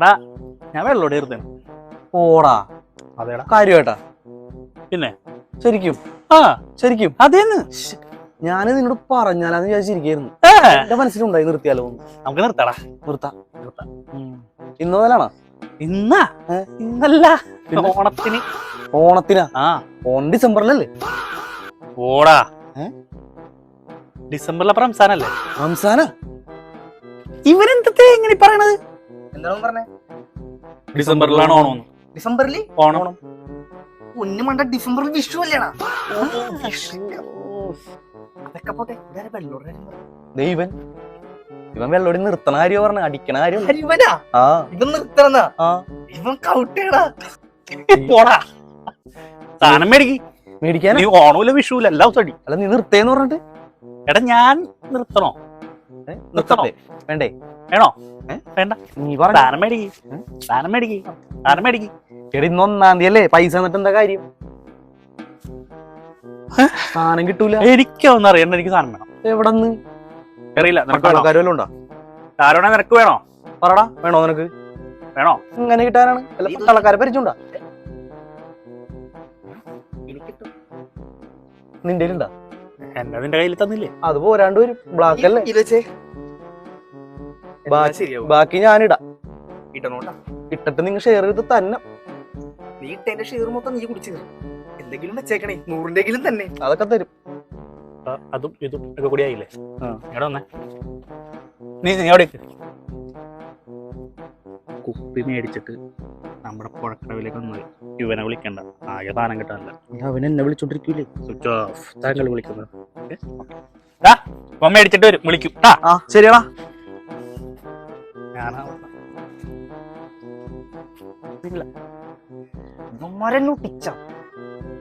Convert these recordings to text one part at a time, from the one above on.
എടാ ഞാൻ വെള്ളോടെ ഇരുത്തേന്. ഓടാ അതേടാ കാര്യമായിട്ടാ? പിന്നെ ശരിക്കും? ആ ശരിക്കും അതേന്ന് ഞാൻ നിന്നോട് പറഞ്ഞാലാന്ന് വിചാരിച്ചിരിക്കായിരുന്നു. എന്റെ മനസ്സിലുണ്ടായി നിർത്തിയാലോ. നമുക്ക് നിർത്താടാ. നിർത്താം. ഇന്ന് മുതലാണോ? ഇന്നാ? ഇന്നല്ല, ഓണത്തിന്. ഓണത്തിനാ? ആ ഓൺ ഡിസംബറിലല്ലേ? ഓടാ, ഡിസംബറിലെ റംസാനല്ലേ? റംസാനാ? ഇവരെന്തേ എങ്ങനെ പറയണത്? എന്താണ് പറഞ്ഞേ? ഡിസംബറിലാണ് ഓണം. ഡിസംബറിൽ ഓണം. ഒന്നും വേണ്ട, ഡിസംബറിൽ വിഷു അല്ലേടാ? അതൊക്കെ പോട്ടെ, ദൈവൻ ഇവൻ വെള്ളോടി നിർത്തണ കാര്യം പറഞ്ഞ, അടിക്കണ കാര്യം. സാധനം മേടിക്കാൻ ഓണമില്ല വിഷുവില്ല എല്ലാ ദിവസം അടി. അല്ല നീ നിർത്തേന്ന് പറഞ്ഞിട്ട്. എടാ ഞാൻ നിർത്തണോ? നിർത്തട്ടെ? വേണ്ടേ? വേണോ? വേണ്ട. നീ സാധനം മേടിക്ക്. എടാ ഇന്ന് 1-ാം തീയതി അല്ലേ? പൈസ എന്നിട്ട് എന്താ കാര്യം? സാധനം കിട്ടൂല. എനിക്കൊന്നും അറിയണ്ട, എനിക്ക് സാധനം വേണം. എവിടെന്ന് അറിയില്ല. ആൾക്കാരും ഉണ്ടോ? ആരോടാ നിനക്ക് വേണോ? പറടാ. വേണോ നിനക്ക്? വേണോ? ഇങ്ങനെ കിട്ടാനാണ്? പട്ടാളക്കാരെ പരിചയണ്ടാ? നിന്റെ ഉണ്ടാ? എന്നെ നിന്റെ കയ്യിൽ തന്നില്ലേ? അത് പോരാണ്ട് വരും. ബ്ലാക്ക് അല്ലേ? ബാക്കി ഞാനിടാ. ഇട്ടിട്ട് നിങ്ങൾ ഷെയർ ചെയ്ത് തന്നെ. നീ ഇട്ടതിന്റെ ഷെയർ മൊത്തം നീ കുടിച്ചു. എന്തെങ്കിലും വെച്ചേക്കണേ, 100-ന്റെങ്കിലും തന്നെ. അതൊക്കെ തരും. അതും ഇതും ഒക്കെ കൂടി ആയില്ലേ? എവിടെ വന്നേ? നീ എവിടെ കുപ്പി മേടിച്ചിട്ട് നമ്മുടെ പുഴക്കടവിലേക്ക് വന്നത്. ഇവനെ വിളിക്കണ്ട, ആകെ താനം കിട്ടാനില്ല. അവൻ എന്നെ വിളിച്ചോണ്ടിരിക്കൂലേ? Switch off. താങ്കൾ വിളിക്കുന്നത് മേടിച്ചിട്ട് വരും, വിളിക്കും. ശരിയാടാ.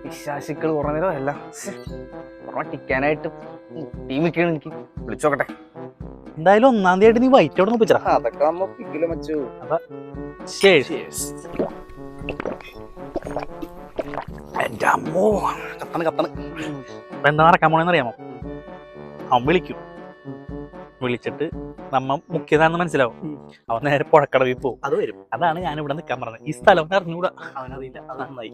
വിശ്വാസികൾ കുറേ നേരം അല്ല ടിക്കാനായിട്ട് ടീമിക്കാണ്. എനിക്ക് വിളിച്ചോക്കട്ടെ. എന്തായാലും 1-ാം തീയതി നീ വൈറ്റ് അവിടെ നോപ്പിച്ചാ. അതൊക്കെ എന്താ നടക്കാൻ പോണെന്ന് അറിയാമോ? അവൻ വിളിക്കും. വിളിച്ചിട്ട് നമ്മ മുഖ്യതാന്ന് മനസ്സിലാവും. അവൻ നേരെ പുഴക്കടവിൽ പോകും. അത് വരും. അതാണ് ഞാൻ ഇവിടെ നിൽക്കാൻ പറഞ്ഞത്. ഈ സ്ഥലം അവൻ അറിഞ്ഞൂടാ. അവനറിയില്ല. അത് നന്നായി.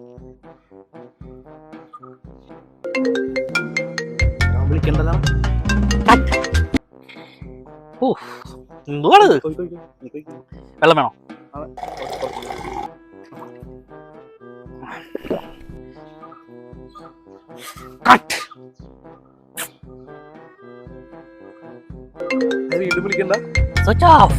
വിളിക്കണ്ടല്ലോ. എന്തുവാണ്? വെള്ളം വേണോ? വീണ്ടും വിളിക്കണ്ട. Switch off.